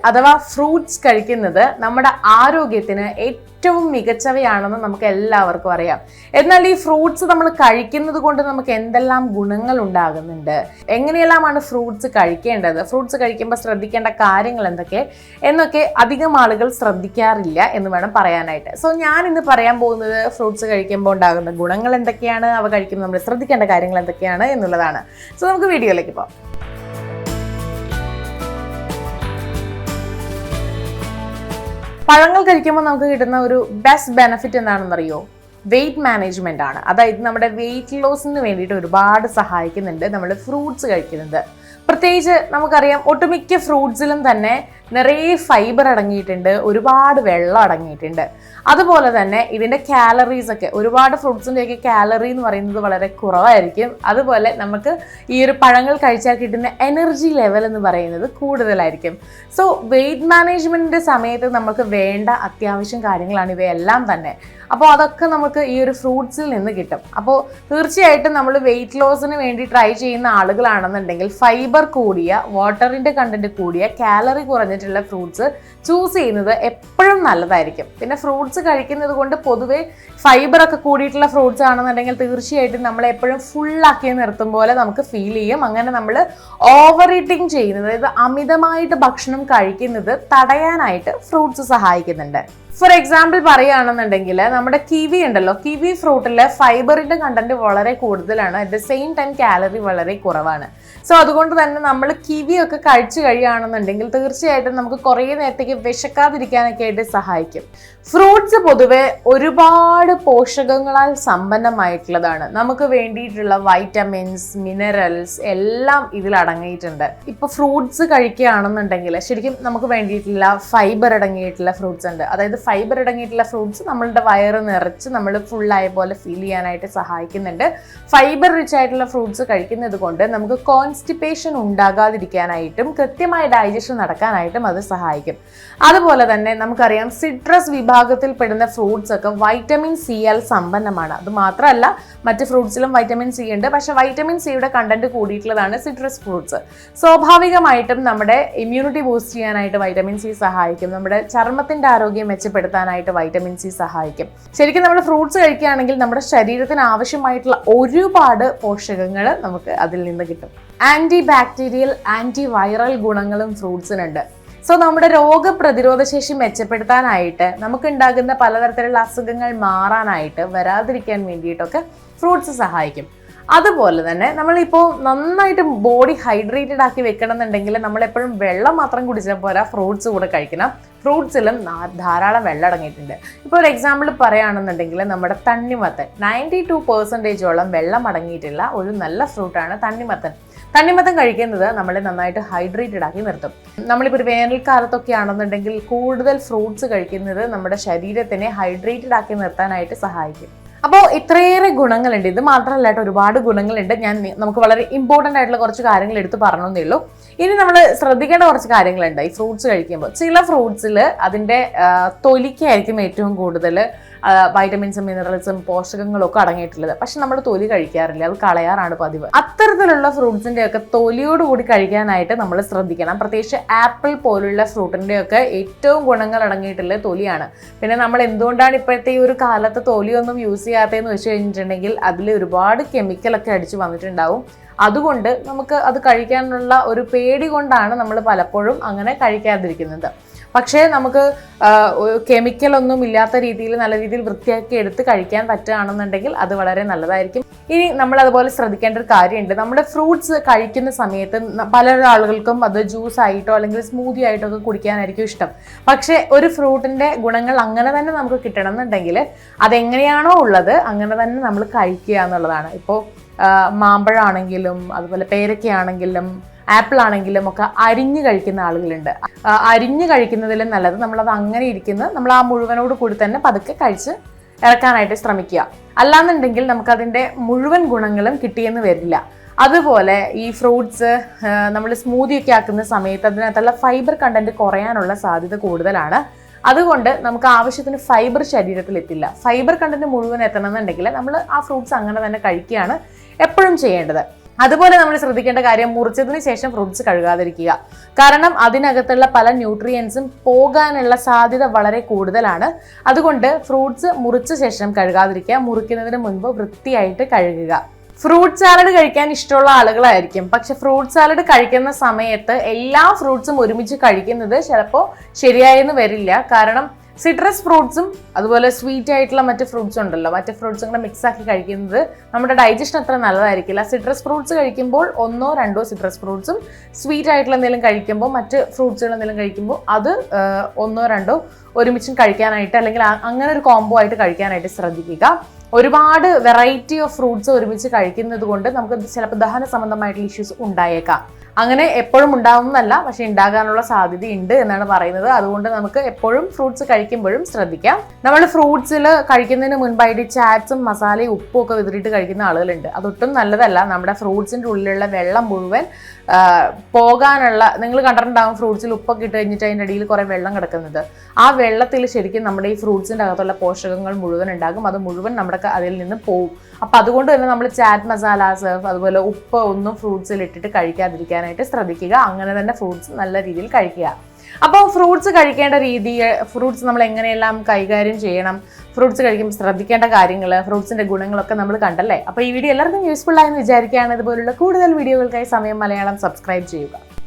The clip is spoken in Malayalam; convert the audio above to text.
അഥവാ ഫ്രൂട്ട്സ് കഴിക്കുന്നത് നമ്മുടെ ആരോഗ്യത്തിന് ഏറ്റവും മികച്ചവയാണെന്ന് നമുക്ക് എല്ലാവർക്കും അറിയാം. എന്നാൽ ഈ ഫ്രൂട്ട്സ് നമ്മൾ കഴിക്കുന്നത് കൊണ്ട് നമുക്ക് എന്തെല്ലാം ഗുണങ്ങൾ ഉണ്ടാകുന്നുണ്ട്, എങ്ങനെയെല്ലാമാണ് ഫ്രൂട്ട്സ് കഴിക്കേണ്ടത്, ഫ്രൂട്ട്സ് കഴിക്കുമ്പോൾ ശ്രദ്ധിക്കേണ്ട കാര്യങ്ങൾ എന്നൊക്കെ അധികം ആളുകൾ ശ്രദ്ധിക്കാറില്ല എന്ന് വേണം പറയാനായിട്ട്. സോ ഞാൻ ഇന്ന് പറയാൻ പോകുന്നത് ഫ്രൂട്ട്സ് കഴിക്കുമ്പോൾ ഉണ്ടാകുന്ന ഗുണങ്ങൾ എന്തൊക്കെയാണ്, അവ കഴിക്കുമ്പോൾ നമ്മൾ ശ്രദ്ധിക്കേണ്ട കാര്യങ്ങൾ എന്തൊക്കെയാണ് എന്നുള്ളതാണ്. സോ നമുക്ക് വീഡിയോയിലേക്ക് പോകാം. പഴങ്ങൾ കഴിക്കുമ്പോൾ നമുക്ക് കിട്ടുന്ന ഒരു ബെസ്റ്റ് ബെനിഫിറ്റ് എന്താണെന്നറിയോ? വെയിറ്റ് മാനേജ്മെന്റ് ആണ്. അതായത് നമ്മുടെ വെയിറ്റ് ലോസിന് വേണ്ടിയിട്ട് ഒരുപാട് സഹായിക്കുന്നുണ്ട് നമ്മൾ ഫ്രൂട്ട്സ് കഴിക്കുന്നത്. പ്രത്യേകിച്ച് നമുക്കറിയാം ഒട്ടുമിക്ക ഫ്രൂട്ട്സിലും തന്നെ നിറയെ ഫൈബർ അടങ്ങിയിട്ടുണ്ട്, ഒരുപാട് വെള്ളം അടങ്ങിയിട്ടുണ്ട്. അതുപോലെ തന്നെ ഇതിൻ്റെ കാലറീസ് ഒക്കെ, ഒരുപാട് ഫ്രൂട്ട്സിൻ്റെയൊക്കെ കാലറി എന്ന് പറയുന്നത് വളരെ കുറവായിരിക്കും. അതുപോലെ നമുക്ക് ഈ ഒരു പഴങ്ങൾ കഴിച്ചാൽ കിട്ടുന്ന എനർജി ലെവൽ എന്ന് പറയുന്നത് കൂടുതലായിരിക്കും. സോ വെയിറ്റ് മാനേജ്മെൻറ്റിൻ്റെ സമയത്ത് നമുക്ക് വേണ്ട അത്യാവശ്യം കാര്യങ്ങളാണ് ഇവയെല്ലാം തന്നെ. അപ്പോൾ അതൊക്കെ നമുക്ക് ഈ ഒരു ഫ്രൂട്ട്സിൽ നിന്ന് കിട്ടും. അപ്പോൾ തീർച്ചയായിട്ടും നമ്മൾ വെയിറ്റ് ലോസിന് വേണ്ടി ട്രൈ ചെയ്യുന്ന ആളുകളാണെന്നുണ്ടെങ്കിൽ ഫൈബർ കൂടിയ, വാട്ടറിൻ്റെ കണ്ടന്റ് കൂടിയ, കാലറി കുറഞ്ഞിട്ടുള്ള ഫ്രൂട്ട്സ് ചൂസ് ചെയ്യുന്നത് എപ്പോഴും നല്ലതായിരിക്കും. പിന്നെ ഫ്രൂട്ട്സ് കഴിക്കുന്നത് കൊണ്ട് പൊതുവേ ഫൈബറൊക്കെ കൂടിയിട്ടുള്ള ഫ്രൂട്ട്സ് ആണെന്നുണ്ടെങ്കിൽ തീർച്ചയായിട്ടും നമ്മളെ എപ്പോഴും ഫുള്ളാക്കി നിർത്തും പോലെ നമുക്ക് ഫീൽ ചെയ്യും. അങ്ങനെ നമ്മൾ ഓവർ ഈറ്റിംഗ് ചെയ്യുന്നത്, അതായത് അമിതമായിട്ട് ഭക്ഷണം കഴിക്കുന്നത് തടയാനായിട്ട് ഫ്രൂട്ട്സ് സഹായിക്കുന്നുണ്ട്. ഫോർ എക്സാമ്പിൾ പറയുകയാണെന്നുണ്ടെങ്കിൽ നമ്മുടെ കിവി ഉണ്ടല്ലോ, കിവി ഫ്രൂട്ടിൽ ഫൈബറിൻ്റെ കണ്ടന്റ് വളരെ കൂടുതലാണ്, at the same time calorie വളരെ കുറവാണ്. സോ അതുകൊണ്ട് തന്നെ നമ്മൾ കിവിയൊക്കെ കഴിച്ചു കഴിയുകയാണെന്നുണ്ടെങ്കിൽ തീർച്ചയായിട്ടും നമുക്ക് കുറേ നേരത്തേക്ക് വിശക്കാതിരിക്കാനൊക്കെ ആയിട്ട് സഹായിക്കും. ഫ്രൂട്ട്സ് പൊതുവെ ഒരുപാട് പോഷകങ്ങളാൽ സമ്പന്നമായിട്ടുള്ളതാണ്. നമുക്ക് വേണ്ടിയിട്ടുള്ള വൈറ്റമിൻസ്, മിനറൽസ് എല്ലാം ഇതിൽ അടങ്ങിയിട്ടുണ്ട്. ഇപ്പോൾ ഫ്രൂട്ട്സ് കഴിക്കുകയാണെന്നുണ്ടെങ്കിൽ ശരിക്കും നമുക്ക് വേണ്ടിയിട്ടുള്ള ഫൈബർ അടങ്ങിയിട്ടുള്ള ഫ്രൂട്ട്സ് ഉണ്ട്. അതായത് ഫൈബർ അടങ്ങിയിട്ടുള്ള ഫ്രൂട്ട്സ് നമ്മളുടെ വയറ് നിറച്ച് നമ്മൾ ഫുള്ളായ പോലെ ഫീൽ ചെയ്യാനായിട്ട് സഹായിക്കുന്നുണ്ട്. ഫൈബർ റിച്ച് ആയിട്ടുള്ള ഫ്രൂട്ട്സ് കഴിക്കുന്നത് കൊണ്ട് നമുക്ക് കോൺസ്റ്റിപ്പേഷൻ ഉണ്ടാകാതിരിക്കാനായിട്ടും കൃത്യമായ ഡൈജഷൻ നടക്കാനായിട്ടും അത് സഹായിക്കും. അതുപോലെ തന്നെ നമുക്കറിയാം സിട്രസ് വിഭാഗത്തിൽ പെടുന്ന ഫ്രൂട്ട്സ് ഒക്കെ വൈറ്റമിൻ സി ആൽ സമ്പന്നമാണ്. അത് മാത്രമല്ല മറ്റ് ഫ്രൂട്ട്സിലും വൈറ്റമിൻ സി ഉണ്ട്, പക്ഷെ വൈറ്റമിൻ സിയുടെ കണ്ടന്റ് കൂടിയിട്ടുള്ളതാണ് സിട്രസ് ഫ്രൂട്ട്സ്. സ്വാഭാവികമായിട്ടും നമ്മുടെ ഇമ്മ്യൂണിറ്റി ബൂസ്റ്റ് ചെയ്യാനായിട്ട് വൈറ്റമിൻ സി സഹായിക്കും. നമ്മുടെ ചർമ്മത്തിന്റെ ആരോഗ്യം മെച്ചപ്പെടുത്താനായിട്ട് വൈറ്റമിൻ സി സഹായിക്കും. ശരിക്കും നമ്മൾ ഫ്രൂട്ട്സ് കഴിക്കുകയാണെങ്കിൽ നമ്മുടെ ശരീരത്തിന് ആവശ്യമായിട്ടുള്ള ഒരുപാട് പോഷകങ്ങൾ നമുക്ക് അതിൽ നിന്ന് കിട്ടും. ആന്റി ബാക്ടീരിയൽ, ആന്റി വൈറൽ ഗുണങ്ങളും ഫ്രൂട്ട്സിനുണ്ട്. സോ നമ്മുടെ രോഗപ്രതിരോധ ശേഷി മെച്ചപ്പെടുത്താനായിട്ട്, നമുക്കുണ്ടാകുന്ന പലതരത്തിലുള്ള അസുഖങ്ങൾ മാറാനായിട്ട്, വരാതിരിക്കാൻ വേണ്ടിയിട്ടൊക്കെ ഫ്രൂട്ട്സ് സഹായിക്കും. അതുപോലെ തന്നെ നമ്മളിപ്പോൾ നന്നായിട്ട് ബോഡി ഹൈഡ്രേറ്റഡ് ആക്കി വെക്കണം എന്നുണ്ടെങ്കിൽ നമ്മളെപ്പോഴും വെള്ളം മാത്രം കുടിച്ചാൽ പോരാ, ഫ്രൂട്ട്സ് കൂടെ കഴിക്കണം. ഫ്രൂട്ട്സിലും ധാരാളം വെള്ളം അടങ്ങിയിട്ടുണ്ട്. ഇപ്പോൾ ഒരു എക്സാമ്പിൾ പറയുകയാണെന്നുണ്ടെങ്കിൽ നമ്മുടെ തണ്ണിമത്തൻ 92% വെള്ളം അടങ്ങിയിട്ടുള്ള ഒരു നല്ല ഫ്രൂട്ടാണ് തണ്ണിമത്തൻ. തണ്ണിമത്തൻ കഴിക്കുന്നത് നമ്മളെ നന്നായിട്ട് ഹൈഡ്രേറ്റഡ് ആക്കി നിർത്തും. നമ്മളിപ്പോൾ ഒരു വേനൽക്കാലത്തൊക്കെ ആണെന്നുണ്ടെങ്കിൽ കൂടുതൽ ഫ്രൂട്ട്സ് കഴിക്കുന്നത് നമ്മുടെ ശരീരത്തിനെ ഹൈഡ്രേറ്റഡ് ആക്കി നിർത്താനായിട്ട് സഹായിക്കും. അപ്പോൾ ഇത്രയേറെ ഗുണങ്ങളുണ്ട്. ഇത് മാത്രമല്ല കേട്ടോ, ഒരുപാട് ഗുണങ്ങളുണ്ട്. നമുക്ക് വളരെ ഇമ്പോർട്ടൻ്റ് ആയിട്ടുള്ള കുറച്ച് കാര്യങ്ങൾ എടുത്ത് പറഞ്ഞേ ഉള്ളൂ. ഇനി നമ്മൾ ശ്രദ്ധിക്കേണ്ട കുറച്ച് കാര്യങ്ങളുണ്ട് ഈ ഫ്രൂട്ട്സ് കഴിക്കുമ്പോൾ. ചില ഫ്രൂട്ട്സിൽ അതിൻ്റെ തൊലിക്കായിരിക്കും ഏറ്റവും കൂടുതൽ വൈറ്റമിൻസും മിനറൽസും പോഷകങ്ങളും ഒക്കെ അടങ്ങിയിട്ടുള്ളത്. പക്ഷെ നമ്മൾ തൊലി കഴിക്കാറില്ല, അത് കളയാറാണ് പതിവ്. അത്തരത്തിലുള്ള ഫ്രൂട്ട്സിൻ്റെ ഒക്കെ തൊലിയോടുകൂടി കഴിക്കാനായിട്ട് നമ്മൾ ശ്രദ്ധിക്കണം. പ്രത്യേകിച്ച് ആപ്പിൾ പോലുള്ള ഫ്രൂട്ടിൻ്റെ ഒക്കെ ഏറ്റവും ഗുണങ്ങൾ അടങ്ങിയിട്ടുള്ള തൊലിയാണ്. പിന്നെ നമ്മൾ എന്തുകൊണ്ടാണ് ഇപ്പോഴത്തെ ഈ ഒരു കാലത്ത് തൊലിയൊന്നും യൂസ് ചെയ്യാത്തതെന്ന് വെച്ച് കഴിഞ്ഞിട്ടുണ്ടെങ്കിൽ അതിൽ ഒരുപാട് കെമിക്കലൊക്കെ അടിച്ച് വന്നിട്ടുണ്ടാവും. അതുകൊണ്ട് നമുക്ക് അത് കഴിക്കാനുള്ള ഒരു പേടി കൊണ്ടാണ് നമ്മൾ പലപ്പോഴും അങ്ങനെ കഴിക്കാതിരിക്കുന്നത്. പക്ഷേ നമുക്ക് കെമിക്കലൊന്നും ഇല്ലാത്ത രീതിയിൽ നല്ല രീതിയിൽ വൃത്തിയാക്കി എടുത്ത് കഴിക്കാൻ പറ്റുകയാണെന്നുണ്ടെങ്കിൽ അത് വളരെ നല്ലതായിരിക്കും. ഇനി നമ്മൾ അതുപോലെ ശ്രദ്ധിക്കേണ്ട ഒരു കാര്യമുണ്ട്. നമ്മുടെ ഫ്രൂട്ട്സ് കഴിക്കുന്ന സമയത്ത് പല ആളുകൾക്കും അത് ജ്യൂസ് ആയിട്ടോ അല്ലെങ്കിൽ സ്മൂതി ആയിട്ടോ ഒക്കെ കുടിക്കാനായിരിക്കും ഇഷ്ടം. പക്ഷേ ഒരു ഫ്രൂട്ടിൻ്റെ ഗുണങ്ങൾ അങ്ങനെ തന്നെ നമുക്ക് കിട്ടണം എന്നുണ്ടെങ്കിൽ അതെങ്ങനെയാണോ ഉള്ളത് അങ്ങനെ തന്നെ നമ്മൾ കഴിക്കുക എന്നുള്ളതാണ്. ഇപ്പോൾ മാമ്പഴമാണെങ്കിലും അതുപോലെ പേരയ്ക്കയാണെങ്കിലും ആപ്പിൾ ആണെങ്കിലും ഒക്കെ അരിഞ്ഞ് കഴിക്കുന്ന ആളുകളുണ്ട്. അരിഞ്ഞ് കഴിക്കുന്നതിലും നല്ലത് നമ്മളത് അങ്ങനെ ഇരിക്കുന്നത് നമ്മൾ ആ മുഴുവനോട് കൂടി തന്നെ പതുക്കെ കഴിച്ച് ഇറക്കാനായിട്ട് ശ്രമിക്കുക. അല്ലാന്നുണ്ടെങ്കിൽ നമുക്കതിൻ്റെ മുഴുവൻ ഗുണങ്ങളും കിട്ടിയെന്ന് വരില്ല. അതുപോലെ ഈ ഫ്രൂട്ട്സ് നമ്മൾ സ്മൂതിയൊക്കെ ആക്കുന്ന സമയത്ത് അതിനകത്തുള്ള ഫൈബർ കണ്ടന്റ് കുറയാനുള്ള സാധ്യത കൂടുതലാണ്. അതുകൊണ്ട് നമുക്ക് ആവശ്യത്തിന് ഫൈബർ ശരീരത്തിൽ എത്തില്ല. ഫൈബർ കണ്ടന്റ് മുഴുവൻ എത്തണമെന്നുണ്ടെങ്കിൽ നമ്മൾ ആ ഫ്രൂട്ട്സ് അങ്ങനെ തന്നെ കഴിക്കുകയാണ് എപ്പോഴും ചെയ്യേണ്ടത്. അതുപോലെ നമ്മൾ ശ്രദ്ധിക്കേണ്ട കാര്യം മുറിച്ചതിന് ശേഷം ഫ്രൂട്ട്സ് കഴുകാതിരിക്കുക. കാരണം അതിനകത്തുള്ള പല ന്യൂട്രിയൻസും പോകാനുള്ള സാധ്യത വളരെ കൂടുതലാണ്. അതുകൊണ്ട് ഫ്രൂട്ട്സ് മുറിച്ച ശേഷം കഴുകാതിരിക്കുക, മുറിക്കുന്നതിന് മുൻപ് വൃത്തിയായിട്ട് കഴുകുക. ഫ്രൂട്ട് സാലഡ് കഴിക്കാൻ ഇഷ്ടമുള്ള ആളുകളായിരിക്കും, പക്ഷെ ഫ്രൂട്ട് സാലഡ് കഴിക്കുന്ന സമയത്ത് എല്ലാ ഫ്രൂട്ട്സും ഒരുമിച്ച് കഴിക്കുന്നത് ചിലപ്പോൾ ശരിയായെന്ന് വരില്ല. കാരണം സിട്രസ് ഫ്രൂട്ട്സും അതുപോലെ സ്വീറ്റ് ആയിട്ടുള്ള മറ്റ് ഫ്രൂട്ട്സും ഉണ്ടല്ലോ, മറ്റ് ഫ്രൂട്ട്സും കൂടെ മിക്സ് ആക്കി കഴിക്കുന്നത് നമ്മുടെ ഡൈജഷൻ അത്ര നല്ലതായിരിക്കില്ല. സിട്രസ് ഫ്രൂട്ട്സ് കഴിക്കുമ്പോൾ 1 or 2 സിട്രസ് ഫ്രൂട്ട്സും, സ്വീറ്റ് ആയിട്ടുള്ള എന്തെങ്കിലും കഴിക്കുമ്പോൾ, മറ്റ് ഫ്രൂട്ട്സുകൾ എന്തെങ്കിലും കഴിക്കുമ്പോൾ അത് 1 or 2 ഒരുമിച്ചും കഴിക്കാനായിട്ട്, അല്ലെങ്കിൽ അങ്ങനെ ഒരു കോംബോ ആയിട്ട് കഴിക്കാനായിട്ട് ശ്രദ്ധിക്കുക. ഒരുപാട് വെറൈറ്റി ഓഫ് ഫ്രൂട്ട്സ് ഒരുമിച്ച് കഴിക്കുന്നത് കൊണ്ട് നമുക്ക് ചിലപ്പോൾ ദഹന സംബന്ധമായിട്ടുള്ള ഇഷ്യൂസ് ഉണ്ടായേക്കാം. അങ്ങനെ എപ്പോഴും ഉണ്ടാവുന്നതല്ല, പക്ഷെ ഉണ്ടാകാനുള്ള സാധ്യതയുണ്ട് എന്നാണ് പറയുന്നത്. അതുകൊണ്ട് നമുക്ക് എപ്പോഴും ഫ്രൂട്ട്സ് കഴിക്കുമ്പോഴും ശ്രദ്ധിക്കാം. നമ്മൾ ഫ്രൂട്ട്സിൽ കഴിക്കുന്നതിന് മുൻപായിട്ട് ചാറ്റ്സും മസാലയും ഉപ്പും ഒക്കെ വിതറിയിട്ട് കഴിക്കുന്ന ആളുകളുണ്ട്. അതൊട്ടും നല്ലതല്ല. നമ്മുടെ ഫ്രൂട്ട്സിൻ്റെ ഉള്ളിലുള്ള വെള്ളം മുഴുവൻ പോകാനുള്ള, നിങ്ങൾ കണ്ടിട്ടുണ്ടാകും ഫ്രൂട്ട്സിൽ ഉപ്പൊക്കെ ഇട്ട് കഴിഞ്ഞിട്ട് അതിൻ്റെ അടിയിൽ കുറേ വെള്ളം കിടക്കുന്നത്. ആ വെള്ളത്തിൽ ശരിക്കും നമ്മുടെ ഈ ഫ്രൂട്ട്സിൻ്റെ അകത്തുള്ള പോഷകങ്ങൾ മുഴുവൻ ഉണ്ടാകും, അത് മുഴുവൻ നമ്മുടെ അതിൽ നിന്ന് പോവും. അപ്പം അതുകൊണ്ട് തന്നെ നമ്മൾ ചാറ്റ് മസാലാസ് അതുപോലെ ഉപ്പ് ഒന്നും ഫ്രൂട്ട്സിൽ ഇട്ടിട്ട് കഴിക്കാതിരിക്കാനായിട്ട് ശ്രദ്ധിക്കുക. അങ്ങനെ തന്നെ ഫ്രൂട്ട്സ് നല്ല രീതിയിൽ കഴിക്കുക. അപ്പോൾ ഫ്രൂട്ട്സ് കഴിക്കേണ്ട രീതി, ഫ്രൂട്ട്സ് നമ്മൾ എങ്ങനെയെല്ലാം കൈകാര്യം ചെയ്യണം, ഫ്രൂട്ട്സ് കഴിക്കുമ്പോൾ ശ്രദ്ധിക്കേണ്ട കാര്യങ്ങൾ, ഫ്രൂട്ട്സിന്റെ ഗുണങ്ങളൊക്കെ നമ്മൾ കണ്ടല്ലേ. അപ്പോൾ ഈ വീഡിയോ എല്ലാവർക്കും യൂസ്ഫുൾ ആയെന്ന് വിചാരിക്കുകയാണ്. ഇതുപോലുള്ള കൂടുതൽ വീഡിയോകൾക്കായി സമയം മലയാളം സബ്സ്ക്രൈബ് ചെയ്യുക.